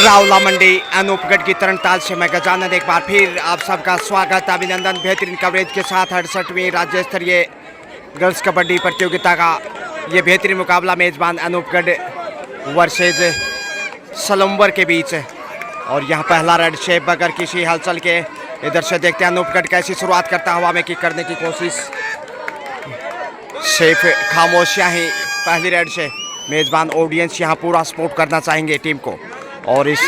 रावला मंडी अनूपगढ़ की तरनताल से मैं गजानन एक बार फिर आप सबका स्वागत अभिनंदन। बेहतरीन कवरेज के साथ 68वीं राज्य स्तरीय गर्ल्स कबड्डी प्रतियोगिता का ये बेहतरीन मुकाबला मेजबान अनूपगढ़ वर्सेज सलम्बर के बीच है। और यहाँ पहला रेड शेप बगैर किसी हलचल के इधर से देखते हैं अनूपगढ़ कैसी शुरुआत करता हुआ में किक करने की कोशिश। शेप खामोशियाँ ही पहली रेड से मेजबान ऑडियंस यहाँ पूरा सपोर्ट करना चाहेंगे टीम को और इस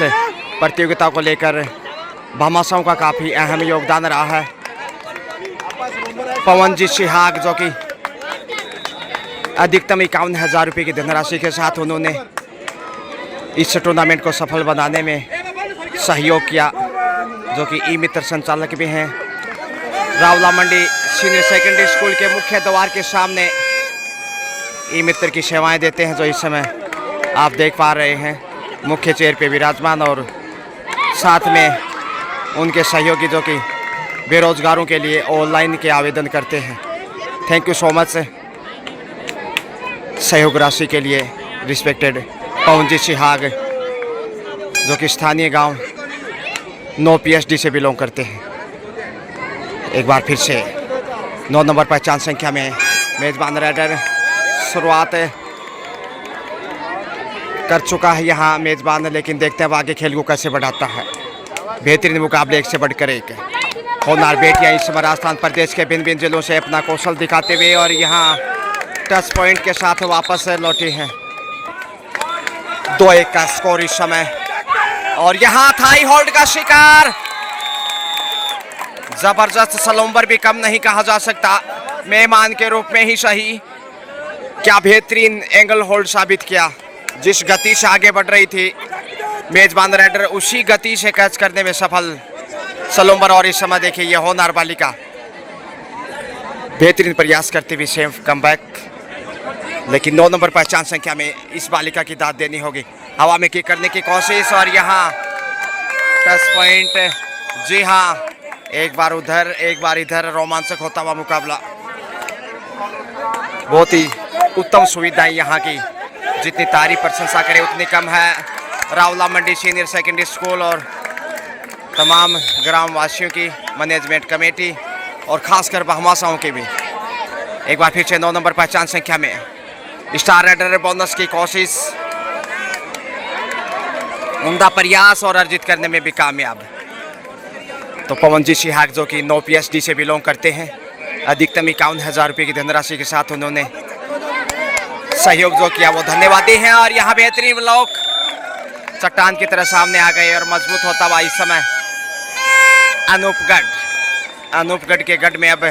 प्रतियोगिता को लेकर भामाशाहों का काफ़ी अहम योगदान रहा है। पवनजीत सिहाग जो कि अधिकतम 51,000 रुपये की धनराशि के साथ उन्होंने इस टूर्नामेंट को सफल बनाने में सहयोग किया, जो कि ई मित्र संचालक भी हैं। रावला मंडी सीनियर सेकेंडरी स्कूल के मुख्य द्वार के सामने ई मित्र की सेवाएं देते हैं, जो इस समय आप देख पा रहे हैं मुख्य चेयर पे विराजमान और साथ में उनके सहयोगी जो कि बेरोजगारों के लिए ऑनलाइन के आवेदन करते हैं। थैंक यू सो मच सहयोग राशि के लिए रिस्पेक्टेड पवनजीत सिहाग, जो कि स्थानीय गांव 9 PSD से बिलोंग करते हैं। एक बार फिर से 9 नंबर पहचान संख्या में मेजबान रेडर शुरुआत कर चुका है यहाँ मेजबान, लेकिन देखते हैं आगे खेल को कैसे बढ़ाता है। बेहतरीन मुकाबले एक से बढ़कर एक होनहार बेटियाँ इस समय राजस्थान प्रदेश के भिन्न भिन्न जिलों से अपना कौशल दिखाते हुए और यहाँ टच पॉइंट के साथ वापस लौटी हैं। 2-1 का स्कोर इस समय और यहाँ थाई होल्ड का शिकार। जबरदस्त सलम्बर भी कम नहीं कहा जा सकता, मेहमान के रूप में ही सही। क्या बेहतरीन एंगल होल्ड साबित किया। जिस गति से आगे बढ़ रही थी मेजबान रेडर, उसी गति से कैच करने में सफल सलम्बर। और इस समय देखिए ये होनहार बालिका बेहतरीन प्रयास करती हुई सेफ कमबैक, लेकिन 9 नंबर पहचान संख्या में इस बालिका की दाद देनी होगी। हवा में किक करने की कोशिश और यहाँ टच पॉइंट। जी हाँ, एक बार उधर एक बार इधर, रोमांचक होता हुआ मुकाबला। बहुत ही उत्तम सुविधाएं यहाँ की, जितनी तारीफ प्रशंसा करें उतनी कम है। रावला मंडी सीनियर सेकेंडरी स्कूल और तमाम ग्रामवासियों की, मैनेजमेंट कमेटी और खासकर भामाशाहों की भी। एक बार फिर से 9 नंबर पहचान संख्या में स्टार रेडर बोनस की कोशिश, उम्दा प्रयास और अर्जित करने में भी कामयाब। तो पवनजीत सिहाग जो कि 9 PSD से बिलोंग करते हैं, अधिकतम 51,000 रुपये की धनराशि के साथ उन्होंने सहयोग जो किया वो धन्यवादी हैं। और यहाँ बेहतरीन ब्लॉक चट्टान की तरह सामने आ गए और मजबूत होता हुआ इस समय अनूपगढ़ के गढ़ में अब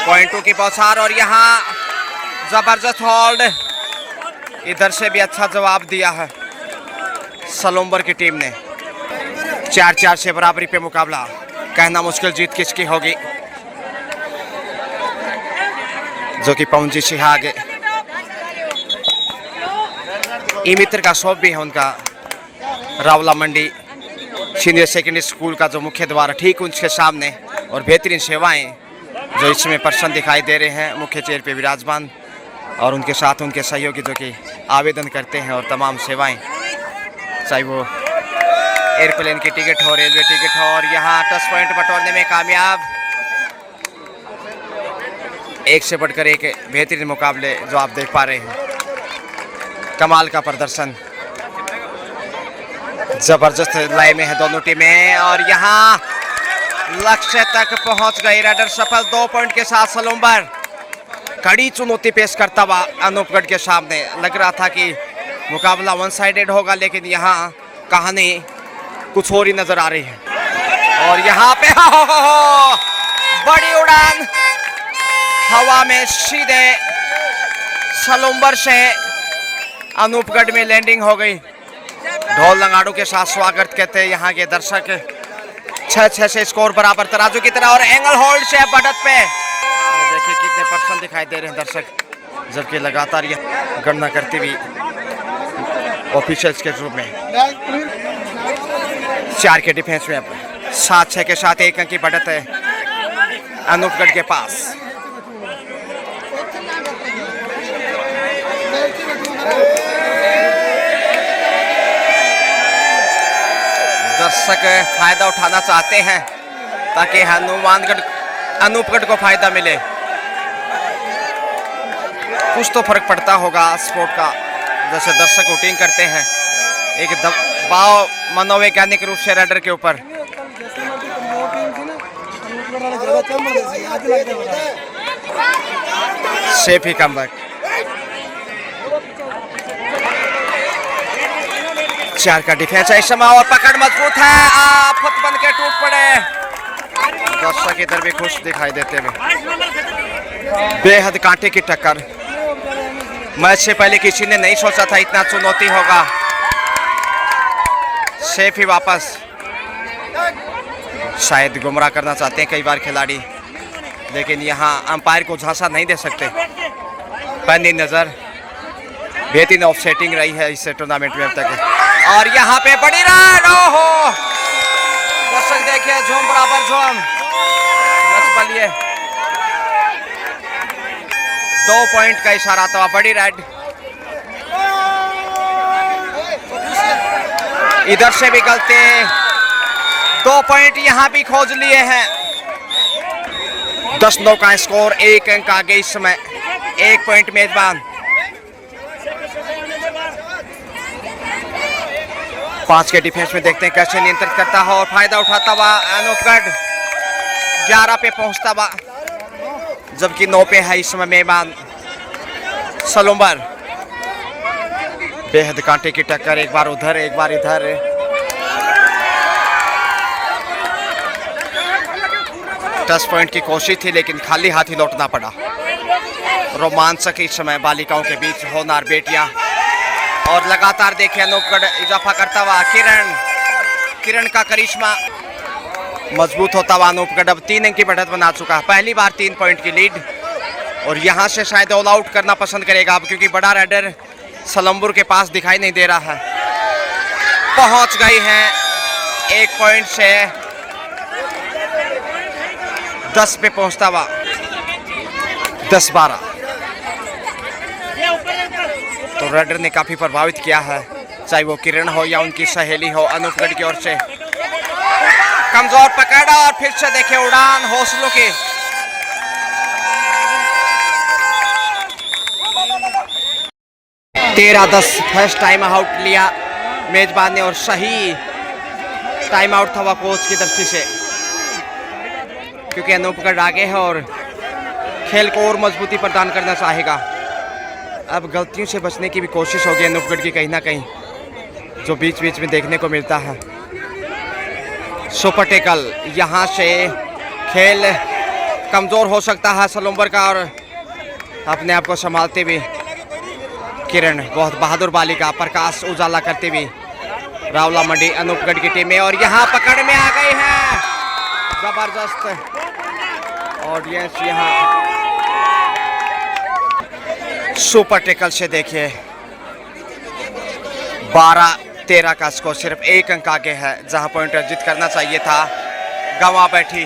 पॉइंटों की बौछार। और यहाँ जबरदस्त होल्ड, इधर से भी अच्छा जवाब दिया है सलम्बर की टीम ने। 4-4 से बराबरी पे मुकाबला, कहना मुश्किल जीत किसकी होगी, जो कि पवनजीत सिहाग ई मित्र का शॉप भी है उनका। रावला मंडी सीनियर सेकेंडरी स्कूल का जो मुख्य द्वार ठीक उनके सामने, और बेहतरीन सेवाएं जो इसमें पर्सन दिखाई दे रहे हैं मुख्य चेयर पे विराजमान और उनके साथ उनके सहयोगी जो कि आवेदन करते हैं और तमाम सेवाएं, चाहे वो एयरप्लेन की टिकट हो, रेलवे टिकट हो। और यहाँ टच पॉइंट बटोरने में कामयाब। एक से बढ़कर एक बेहतरीन मुकाबले जो आप देख पा रहे हैं। कमाल का प्रदर्शन, जबरदस्त लय में है दोनों टीमें। और यहाँ लक्ष्य तक पहुंच गई रेडर सफल। 2 पॉइंट के साथ सलम्बर कड़ी चुनौती पेश करता हुआ अनूपगढ़ के सामने। लग रहा था कि मुकाबला 1 साइडेड होगा, लेकिन यहाँ कहानी कुछ और ही नजर आ रही है। और यहाँ पे बड़ी उड़ान हवा में सीधे सलम्बर से अनूपगढ़ में लैंडिंग हो गई। ढोल नगाड़ों के साथ स्वागत कहते हैं यहाँ के दर्शक। 6-6 से स्कोर बराबर तराजू की तरह और एंगल होल्ड से बढ़त पे। देखिए कितने पर्सन दिखाई दे रहे हैं दर्शक, जबकि लगातार ये गणना करती हुई ऑफिशियल्स के रूप में 4 के डिफेंस में अब 7-6 के साथ 1 अंक की बढ़त है अनूपगढ़ के पास। दर्शक फायदा उठाना चाहते हैं ताकि हनुमानगढ़ अनूपगढ़ को फायदा मिले। कुछ तो फर्क पड़ता होगा स्पोर्ट का, जैसे दर्शक वोटिंग करते हैं एक दबाव मनोवैज्ञानिक रूप से राइडर के ऊपर। सेफ ही कमबैक, 4 का डिफेंस है इस समय और पकड़ मजबूत है, आफत बन के टूट पड़े। दर्शक इधर भी खुश दिखाई देते हुए। बेहद कांटे की टक्कर, मैच से पहले किसी ने नहीं सोचा था इतना चुनौती होगा। सेफ ही वापस, शायद गुमराह करना चाहते हैं कई बार खिलाड़ी, लेकिन यहाँ अंपायर को झांसा नहीं दे सकते। पहली नजर बेहतरीन ऑफसेटिंग रही है इस टूर्नामेंट में अब तक। और यहाँ पे बड़ी रन, ओहो दर्शक देखिए झूम बराबर झूम नच बलिए। 2 पॉइंट का इशारा था, बड़ी रेड। इधर से भी गलती, 2 पॉइंट यहाँ भी खोज लिए हैं। 10-9 का स्कोर, 1 अंक आगे इस समय, 1 पॉइंट मेजबान। 5 के डिफेंस में देखते हैं कैसे नियंत्रित करता है और फायदा उठाता हुआ अनूपगढ़ 11 पे पहुंचता हुआ, जबकि 9 पे है इस समय मेहमान सलूम्बर। बेहद कांटे की टक्कर, एक बार उधर एक बार इधर। टच पॉइंट की कोशिश थी लेकिन खाली हाथ ही लौटना पड़ा। रोमांचक इस समय बालिकाओं के बीच होनहार बेटियां, और लगातार देखिए अनूपगढ़ इजाफा करता हुआ। किरण का करिश्मा मजबूत होता हुआ अनूपगढ़ अब 3 अंक की बढ़त बना चुका है। पहली बार 3 पॉइंट की लीड, और यहां से शायद ऑल आउट करना पसंद करेगा अब, क्योंकि बड़ा राइडर सलम्बुर के पास दिखाई नहीं दे रहा है। पहुंच गई हैं 1 पॉइंट से 10 पे पहुंचता हुआ, 10-12। तो राइडर ने काफी प्रभावित किया है, चाहे वो किरण हो या उनकी सहेली हो। अनूपगढ़ की ओर से कमजोर पकड़, और फिर से देखिए उड़ान हौसलों की। तेरह 10 फर्स्ट टाइम आउट लिया मेजबान ने, और सही टाइम आउट था वह कोच की दृष्टि से, क्योंकि अनूपगढ़ आगे है और खेल को और मजबूती प्रदान करना चाहेगा। अब गलतियों से बचने की भी कोशिश होगी अनूपगढ़ की कहीं ना कहीं, जो बीच बीच में देखने को मिलता है। सुपर टेकल, यहाँ से खेल कमजोर हो सकता है सलूम्बर का, और अपने आप को संभालते हुए किरण बहुत बहादुर बालिका, प्रकाश उजाला करते हुए रावला मंडी अनूपगढ़ की टीम में, और यहाँ पकड़ में आ गई है। जबरदस्त ऑडियंस यहाँ सुपर टेकल से देखिए 12-13 का स्कोर, सिर्फ 1 अंक आगे है, जहां पॉइंट अर्जित करना चाहिए था गंवा बैठी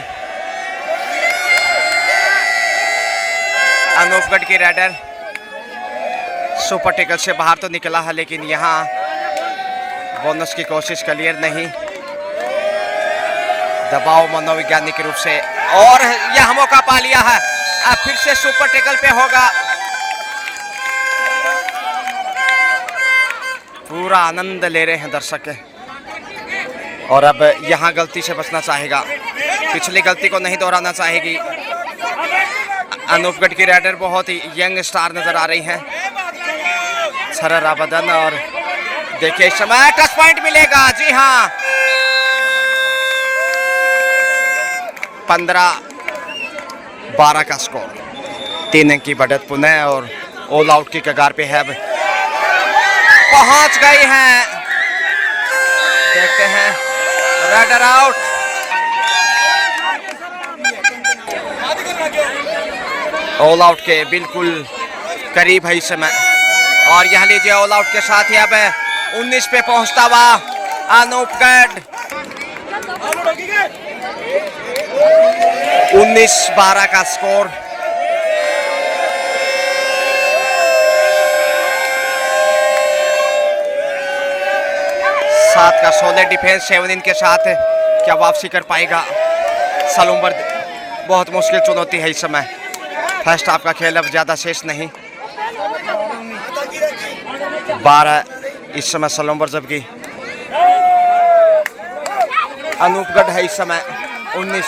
अनूपगढ़ की राइडर। सुपर टेकल से बाहर तो निकला है, लेकिन यहाँ बोनस की कोशिश क्लियर नहीं। दबाव मनोवैज्ञानिक रूप से, और यह मौका पा लिया है। अब फिर से सुपर टेकल पे होगा। पूरा आनंद ले रहे हैं दर्शक, और अब यहाँ गलती से बचना चाहेगा, पिछली गलती को नहीं दोहराना चाहेगी। अनूपगढ़ की राइडर बहुत ही यंग स्टार नजर आ रही हैं, छररा बदन, और देखिए इस समय टच पॉइंट मिलेगा। जी हाँ, 15-12 का स्कोर, 3 अंक की बढ़त पुनः, और ऑल आउट की कगार पे है, पहुंच गई हैं। देखते हैं राइडर आउट, ऑल आउट के बिल्कुल करीब है इस समय, और यह लीजिए ऑल आउट के साथ ही अब 19 पे पहुंचता हुआ अनूपगढ़। 19-12 का स्कोर। 7 का 16 डिफेंस 7 इनके साथ क्या वापसी कर पाएगा सलूम्बर। बहुत मुश्किल चुनौती है इस समय। फर्स्ट हाफ का खेल अब ज़्यादा शेष नहीं। 12 इस समय सलूम्बर, जबकि अनूपगढ़ है इस समय 19।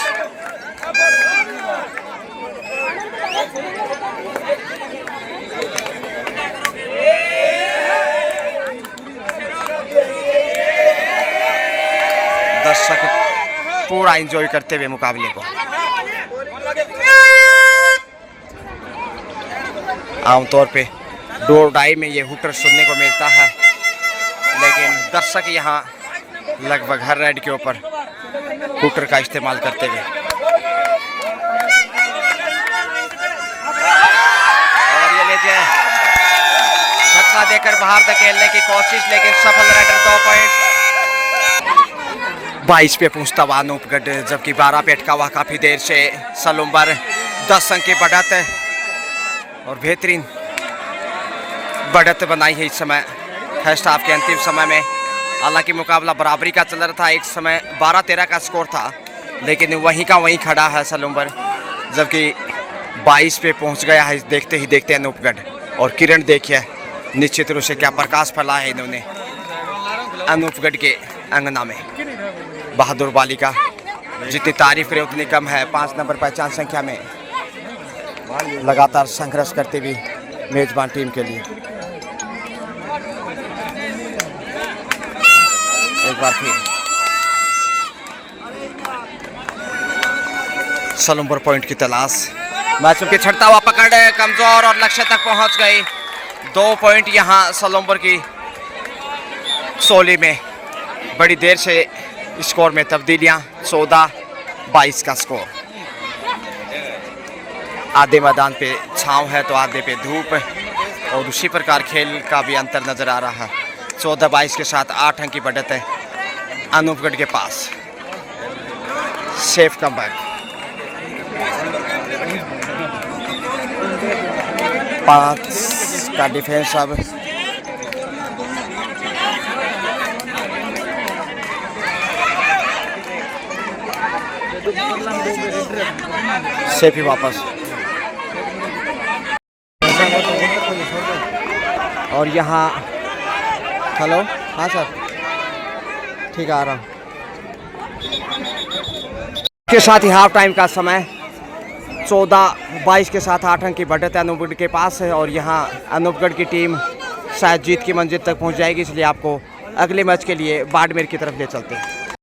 दर्शक पूरा एंजॉय करते हुए मुकाबले को। आमतौर पे डोरडाई में ये हुटर सुनने को मिलता है, लेकिन दर्शक यहाँ लगभग हर राइड के ऊपर हुटर का इस्तेमाल करते हुए। और ये लीजिए धक्का देकर बाहर धकेलने की कोशिश, लेकिन सफल राइडर 2 पॉइंट। 22 पे पहुंचता हुआ अनूपगढ़, जबकि 12 पे अटका हुआ काफी देर से सलूम्बर। 10 अंक की बढ़त है और बेहतरीन बढ़त बनाई है इस समय फर्स्ट हाफ के अंतिम समय में। हालांकि मुकाबला बराबरी का चल रहा था, एक समय 12-13 का स्कोर था, लेकिन वहीं का वहीं खड़ा है सलूम्बर, जबकि 22 पे पहुंच गया है देखते ही देखते अनूपगढ़। और किरण देखिए निश्चित रूप से क्या प्रकाश फैला है इन्होंने अनूपगढ़ के अंगना में। बहादुर बालिका जितनी तारीफ करे उतनी कम है। 5 नंबर पहचान संख्या में लगातार संघर्ष करते हुए मेजबान टीम के लिए। एक बार फिर सलूम्बर पॉइंट की तलाश। मैच के छड़ता हुआ पकड़ कमजोर और लक्ष्य तक पहुंच गई। 2 पॉइंट यहां सलूम्बर की सोली में। बड़ी देर से स्कोर में तब्दीलियां। 14-22 का स्कोर। आधे मैदान पे छांव है तो आधे पे धूप, और उसी प्रकार खेल का भी अंतर नजर आ रहा है। 14-22 के साथ 8 अंक की बढ़त है अनूपगढ़ के पास। Safe comeback. 5 का डिफेंस अब सेफ ही वापस। और यहाँ हेलो, हाँ सर ठीक है, आ रहा हूँ। के साथ ही हाफ टाइम का समय। 14-22 के साथ 8 अंक की बढ़त अनूपगढ़ के पास है, और यहाँ अनूपगढ़ की टीम शायद जीत की मंजिल तक पहुँच जाएगी, इसलिए आपको अगले मैच के लिए बाड़मेर की तरफ ले चलते हैं।